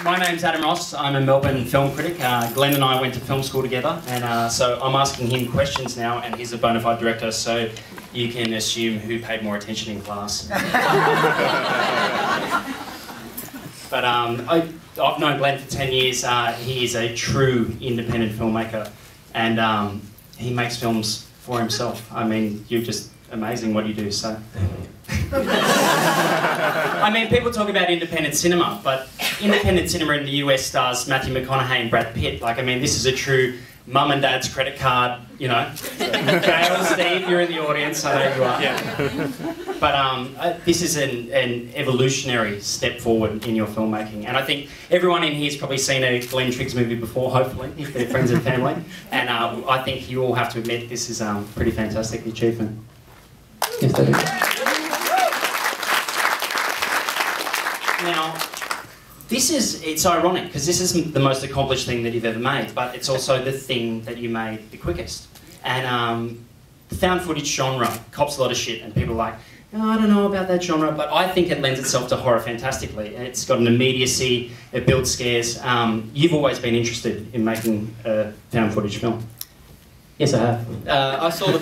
My name's Adam Ross. I'm a Melbourne film critic. Glenn and I went to film school together, and so I'm asking him questions now, and he's a bona fide director, so you can assume who paid more attention in class. But I've known Glenn for 10 years. He is a true independent filmmaker, and he makes films for himself. I mean, you're just amazing what you do, so... I mean, people talk about independent cinema, but independent cinema in the US stars Matthew McConaughey and Brad Pitt. Like, I mean, this is a true mum and dad's credit card, you know. Gail, Steve, you're in the audience, I know you are. Yeah. But this is an evolutionary step forward in your filmmaking. And I think everyone in here has probably seen a Glenn Triggs movie before, hopefully, if they're friends and family. And I think you all have to admit this is a pretty fantastic achievement. Yes, they do. Now, it's ironic, because this isn't the most accomplished thing that you've ever made, but it's also the thing that you made the quickest. And the found footage genre cops a lot of shit, and people are like, oh, I don't know about that genre, but I think it lends itself to horror fantastically. It's got an immediacy, it builds scares. You've always been interested in making a found footage film. Yes, I have. I saw the...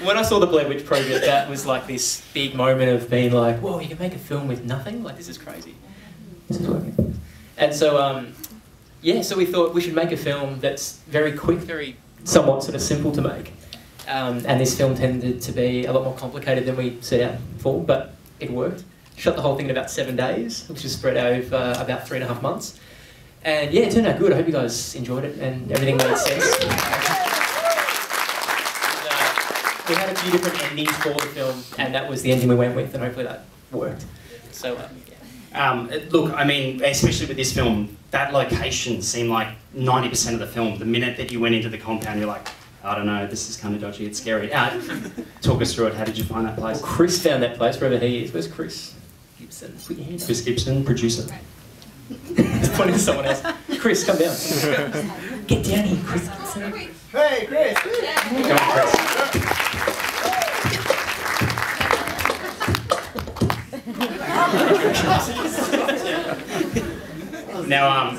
When I saw the Blair Witch Project, that was like this big moment of being like, whoa, you can make a film with nothing? Like, this is crazy. This is working. And so, yeah, so we thought we should make a film that's very quick, very somewhat sort of simple to make. And this film tended to be a lot more complicated than we set out for, but it worked. Shot the whole thing in about 7 days, which is spread over about 3.5 months. And yeah, it turned out good. I hope you guys enjoyed it and everything made sense. We had a few different endings for the film, and that was the ending we went with, and hopefully that worked. So, yeah. Look, I mean, especially with this film, that location seemed like 90% of the film. The minute that you went into the compound, you're like, I don't know, this is kind of dodgy, it's scary. Talk us through it. How did you find that place? Well, Chris found that place, wherever he is. Where's Chris Gibson? Put your hand up. Chris Gibson, producer. He's pointing to someone else. Chris, come down. Get down here, Chris Gibson. Hey, Chris! Come on, Chris. Now,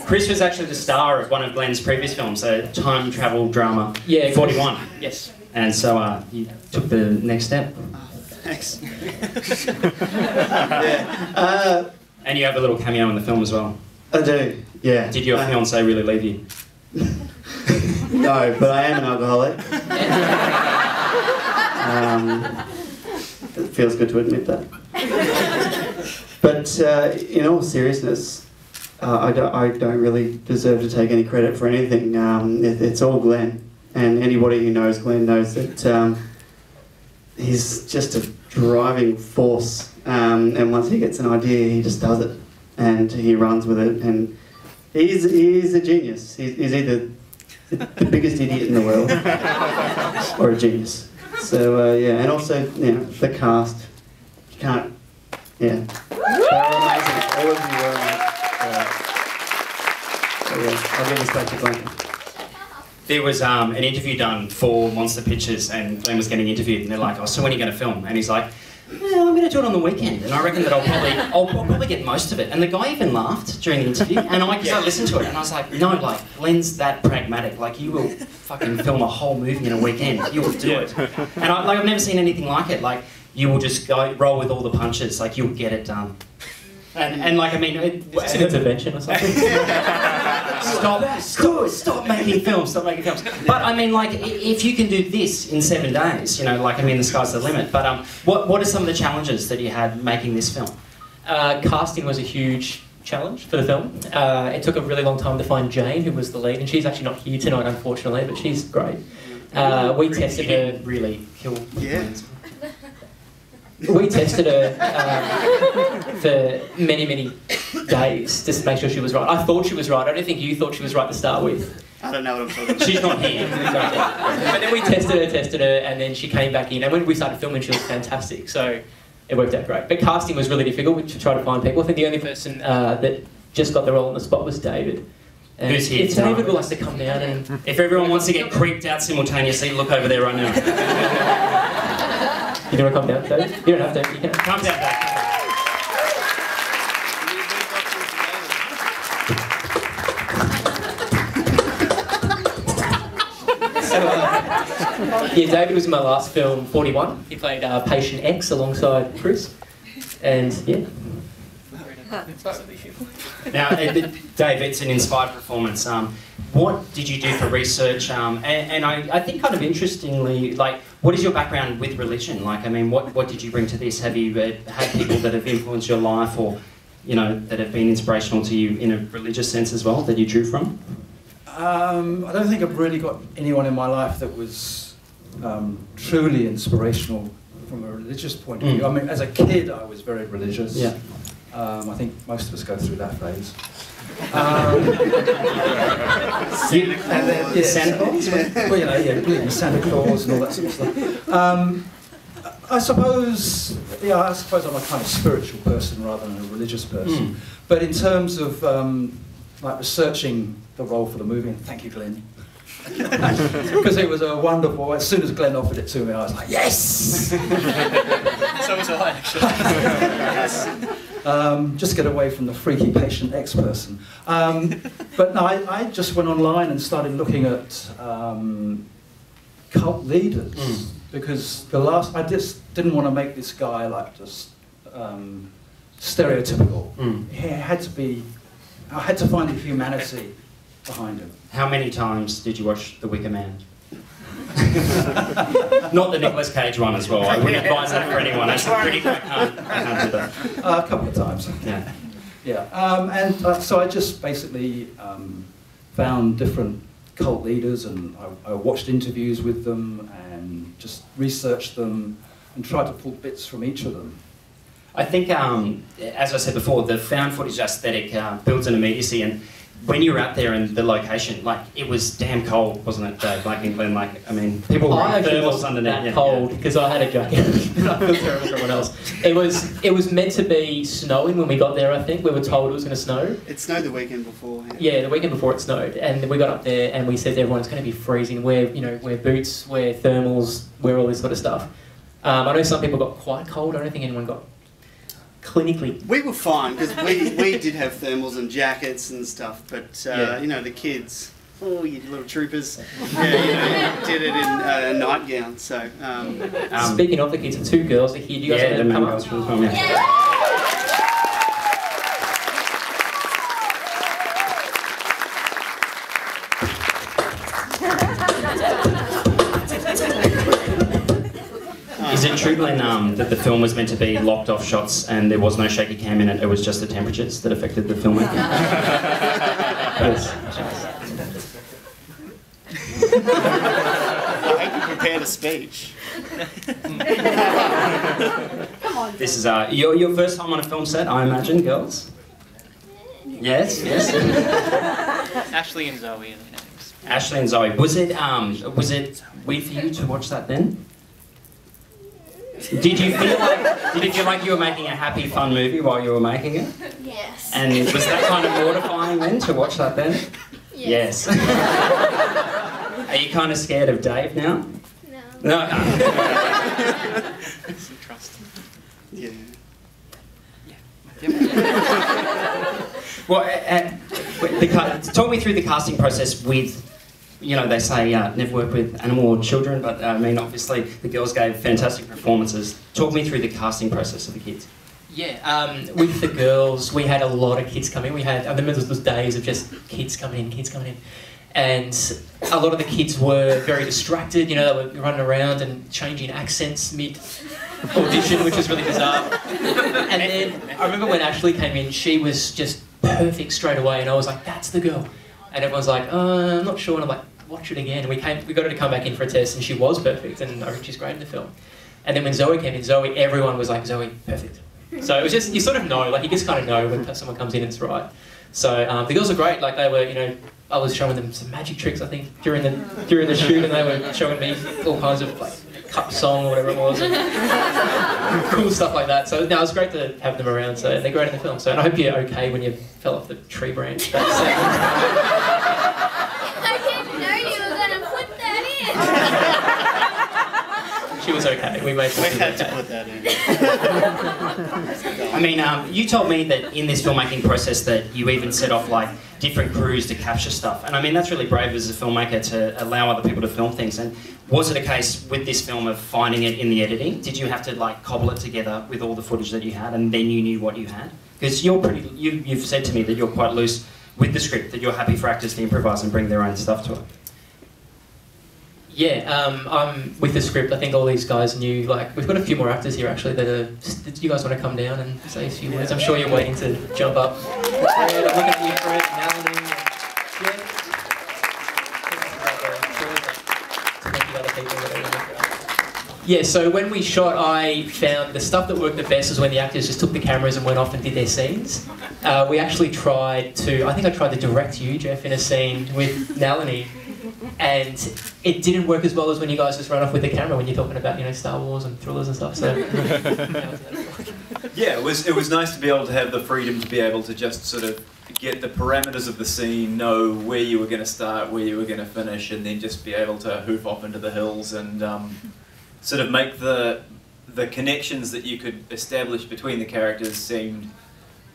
Chris was actually the star of one of Glenn's previous films, a time travel drama, yeah, 41. Chris. Yes. And so you took the next step. Thanks. Yeah. And you have a little cameo in the film as well. I do, yeah. Did your fiancée really leave you? No, but I am an alcoholic. It feels good to admit that. But in all seriousness, I don't really deserve to take any credit for anything. It's all Glenn, and anybody who knows Glenn knows that he's just a driving force. And once he gets an idea, he just does it, and he runs with it. And he's a genius. He's either the biggest idiot in the world or a genius. So yeah, and also the cast. You can't. Yeah. They're amazing. All of you were I'll give this back to Glenn. There was an interview done for Monster Pictures, and Glenn was getting interviewed, and they're like, oh, so when are you going to film? And he's like, well, I'm going to do it on the weekend, and I reckon that I'll probably get most of it. And the guy even laughed during the interview, and I listened to it, and I was like, no, like, Glenn's that pragmatic. Like, you will fucking film a whole movie in a weekend. You will do it. And I've never seen anything like it. Like, you will just roll with all the punches. Like, you'll get it done. And like, I mean... It's an intervention or something. Stop making films, stop making films. But I mean, like, if you can do this in 7 days, you know, like, I mean, the sky's the limit. But what are some of the challenges that you had making this film? Casting was a huge challenge for the film. It took a really long time to find Jane, who was the lead, and she's actually not here tonight, unfortunately, but she's great. We tested her... Really kill... Yeah. We tested her for many, many days just to make sure she was right. I thought she was right. I don't think you thought she was right to start with. I don't know what I'm talking about. She's not here. But then we tested her, and then she came back in. And when we started filming, she was fantastic. So it worked out great. But casting was really difficult to try to find people. I think the only person that just got the role on the spot was David. And who's here? If David would like to come down and... If everyone wants to get creeped out simultaneously, look over there right now. You don't want to come down, David? You don't have to. You can. Come down, Dave. Yeah, David was in my last film, 41. He played Patient X alongside Chris. And yeah. Now, Dave, it's an inspired performance. What did you do for research? And I think kind of interestingly, like, what is your background with religion? Like, I mean, what did you bring to this? Have you had people that have influenced your life or, you know, that have been inspirational to you in a religious sense as well, that you drew from? I don't think I've really got anyone in my life that was truly inspirational from a religious point of view. I mean, as a kid, I was very religious. Yeah. I think most of us go through that phase. And then Santa Claus? Well, you know, yeah, believe in Santa Claus and all that sort of stuff. I suppose I'm a kind of spiritual person rather than a religious person. But in terms of like researching the role for the movie, and thank you, Glenn. Because it was a wonderful. As soon as Glenn offered it to me, I was like, yes. So was I, actually. Just get away from the freaky Patient X person. But no, I just went online and started looking at cult leaders because I just didn't want to make this guy like just stereotypical. I had to find the humanity behind him. How many times did you watch The Wicker Man? Not the Nicolas Cage one as well. I wouldn't advise that for anyone. That's pretty quick. I can't do that. A couple of times. Yeah. Yeah. So I just basically found different cult leaders and I watched interviews with them and just researched them and tried to pull bits from each of them. I think, as I said before, the found footage aesthetic builds an immediacy, and when you were out there in the location, like, it was damn cold, wasn't it, Dave? Like, England, like, I mean, people were I actually thermals wasn't underneath. that cold because I had a jacket. I feel terrible for everyone else. It was meant to be snowing when we got there. I think we were told it was going to snow. It snowed the weekend before. Yeah, the weekend before it snowed, and we got up there and we said to everyone it's going to be freezing. Wear boots, wear thermals, wear all this sort of stuff. I know some people got quite cold. I don't think anyone got clinically. We were fine because we did have thermals and jackets and stuff, but you know, the kids, oh, you little troopers, yeah, you did it in a nightgown. So speaking of the kids, the two girls are here. Do you guys want to come up? From the film, yeah. Is it true, Glenn, that the film was meant to be locked off shots and there was no shaky cam in it? It was just the temperatures that affected the filmmaking? I hope you prepared a speech. Come on. This is your first time on a film set, I imagine, girls? Yes, yes. Ashley and Zoe are their names. Ashley and Zoe. Was it weird for you to watch that then? Did you feel like you were making a happy, fun movie while you were making it? Yes. And was that kind of mortifying then to watch that then? Yes. Are you kind of scared of Dave now? No. No. Trust. Yeah. Well, talk me through the casting process with. You know, they say never work with animal or children, but I mean, obviously, the girls gave fantastic performances. Talk me through the casting process of the kids. Yeah, with the girls, we had a lot of kids coming. I remember those days of just kids coming in. And a lot of the kids were very distracted, you know, they were running around and changing accents mid-audition, which was really bizarre. And then, I remember when Ashley came in, she was just perfect straight away, and I was like, that's the girl. And everyone's like, I'm not sure, and I'm like, watch it again. And we got her to come back in for a test, and she was perfect, and I think she's great in the film. And then when Zoe came in, everyone was like, Zoe, perfect. So it was just, you sort of know, like you just kind of know when someone comes in and it's right. So the girls are great, like they were, you know, I was showing them some magic tricks, I think, during the shoot, and they were showing me all kinds of, like, cup song or whatever it was, and cool stuff like that. So no, it was great to have them around, so they're great in the film. So and I hope you're okay when you fell off the tree branch. I didn't know you were going to put that was okay. We made sure We it had was to okay. put that in. I mean, you told me that in this filmmaking process that you even set off like different crews to capture stuff, and I mean that's really brave as a filmmaker to allow other people to film things. And was it a case with this film of finding it in the editing? Did you have to like cobble it together with all the footage that you had, and then you knew what you had? Because you've said to me that you're quite loose with the script, that you're happy for actors to improvise and bring their own stuff to it. Yeah, I'm with the script. I think all these guys knew, like, we've got a few more actors here actually that are, do you guys want to come down and say a few words? I'm sure you're waiting to jump up. Fred, I'm looking at you, Fred, and Melanie, and yeah, so when we shot, I found the stuff that worked the best was when the actors just took the cameras and went off and did their scenes. We actually tried to, I think I tried to direct you, Jeff, in a scene with Nalini, and it didn't work as well as when you guys just run off with the camera when you're talking about, you know, Star Wars and thrillers and stuff. So yeah, it was nice to be able to have the freedom to be able to just sort of get the parameters of the scene, know where you were going to start, where you were going to finish, and then just be able to hoof off into the hills and sort of make the connections that you could establish between the characters seemed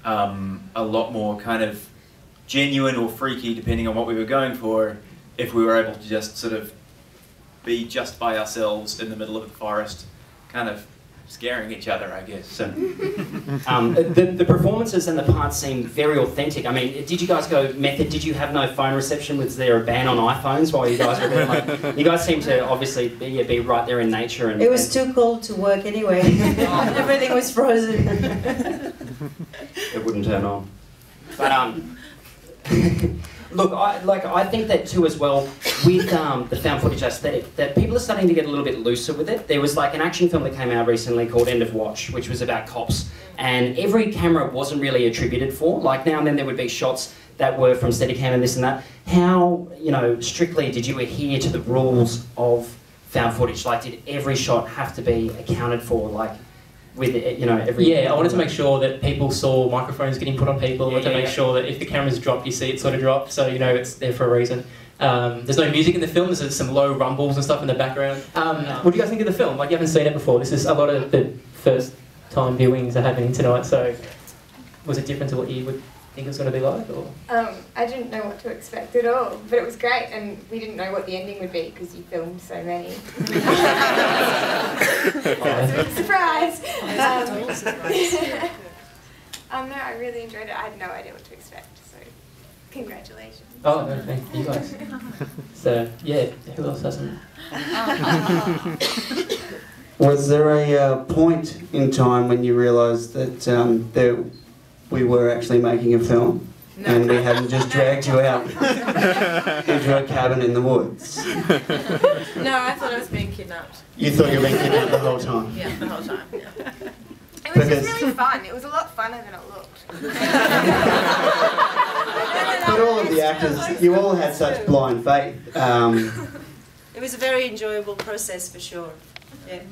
a lot more kind of genuine or freaky, depending on what we were going for, if we were able to just sort of be just by ourselves in the middle of the forest, kind of scaring each other, I guess. So. The performances and the parts seem very authentic. I mean, did you guys go method? Did you have no phone reception? Was there a ban on iPhones while you guys were there? Like, you guys seem to obviously be right there in nature. And it was too cold to work anyway. Everything was frozen. It wouldn't turn on. But look, I think that too as well with the found footage aesthetic, that people are starting to get a little bit looser with it. There was like an action film that came out recently called End of Watch, which was about cops, and every camera wasn't really attributed for. Like now and then there would be shots that were from Steadicam and this and that. How, you know, strictly did you adhere to the rules of found footage? Like, did every shot have to be accounted for? Like, with, you know, every... Yeah, I wanted to make sure that people saw microphones getting put on people, to make sure that if the cameras drop, you see it sort of drop, so you know it's there for a reason. There's no music in the film, there's some low rumbles and stuff in the background. What do you guys think of the film? Like, you haven't seen it before. This is a lot of the first time viewings are happening tonight, so was it different to what you would think it was going to be like? Or? I didn't know what to expect at all, but it was great, and we didn't know what the ending would be because you filmed so many. Surprise! No, I really enjoyed it. I had no idea what to expect, so congratulations. Oh, no, thank you guys. So, yeah, who else hasn't? Was there a point in time when you realised that we were actually making a film? No. And we hadn't just dragged you out into a cabin in the woods? No, I thought I was being kidnapped. You thought you were being kidnapped the whole time? Yeah, the whole time, yeah. It was just really fun. It was a lot funner than it looked. But all of the actors, you all had such blind faith. It was a very enjoyable process for sure. Yeah.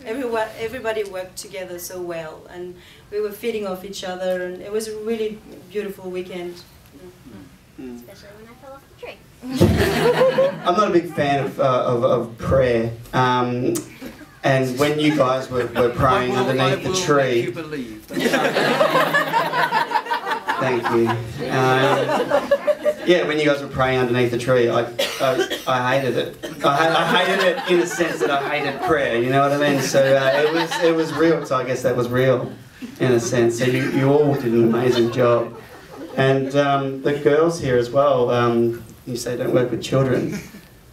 Everybody worked together so well, and we were feeding off each other, and it was a really beautiful weekend. Especially when I fell off the tree. I'm not a big fan of prayer. And when you guys were praying underneath the tree... Make you believe. Thank you. Yeah, when you guys were praying underneath the tree, I hated it. I hated it in the sense that I hated prayer, you know what I mean? So it was real, so I guess that was real in a sense. So you all did an amazing job. And the girls here as well, you say don't work with children.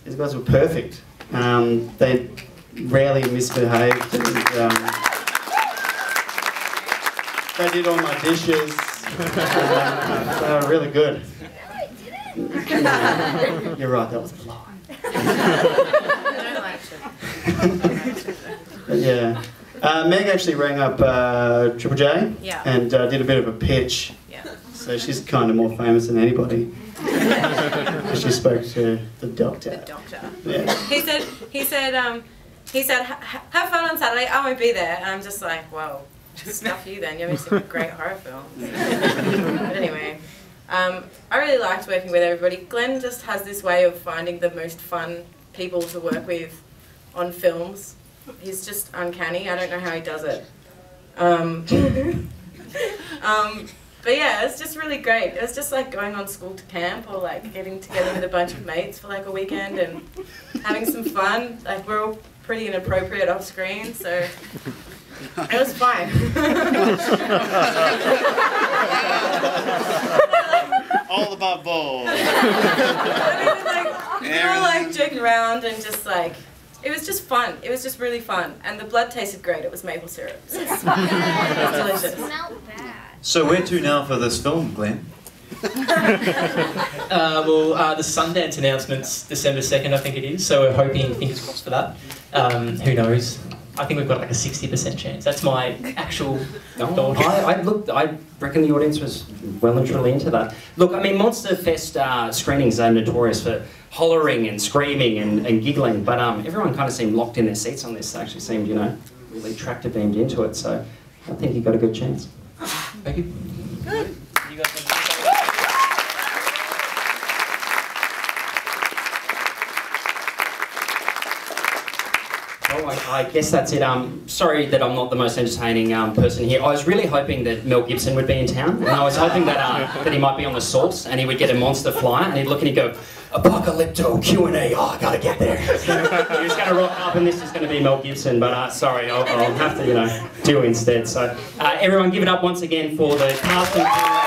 These guys were perfect. They rarely misbehaved, and they did all my dishes. They were really good. You're right, that was a lie. But yeah. Meg actually rang up Triple J and did a bit of a pitch. Yeah. So she's kind of more famous than anybody. She spoke to the doctor. The doctor. Yeah. He said, have fun on Saturday, I won't be there. And I'm just like, well, stuff you then, you're missing a great horror film. But anyway, I really liked working with everybody. Glenn just has this way of finding the most fun people to work with on films. He's just uncanny. I don't know how he does it. But yeah, it's just really great. It was just like going on school to camp or like getting together with a bunch of mates for like a weekend and having some fun. Like we're all pretty inappropriate off screen, so it was fine. All about balls. I mean, like, we were like joking around and just like, it was just fun. It was just really fun. And the blood tasted great. It was maple syrup. So it was delicious. Smelled bad. So where to now for this film, Glenn? The Sundance announcement's December 2nd, I think it is, so we're hoping, fingers crossed for that. Who knows? I think we've got like a 60% chance. That's my actual thought. I reckon the audience was well and truly into that. Look, I mean, Monster Fest screenings are notorious for hollering and screaming and giggling, but everyone kind of seemed locked in their seats on this. They actually seemed, you know, really tractor beamed into it, so I think you got a good chance. Thank you. Good. You guys Well, I guess that's it. Sorry that I'm not the most entertaining person here. I was really hoping that Mel Gibson would be in town, and I was hoping that that he might be on the Source, and he would get a monster flyer, and he'd look and he'd go, Apocalypto Q&A, oh, I gotta get there. He's going to rock up, and this is going to be Mel Gibson, but sorry, I'll have to, you know, do instead. So everyone give it up once again for the cast and crew.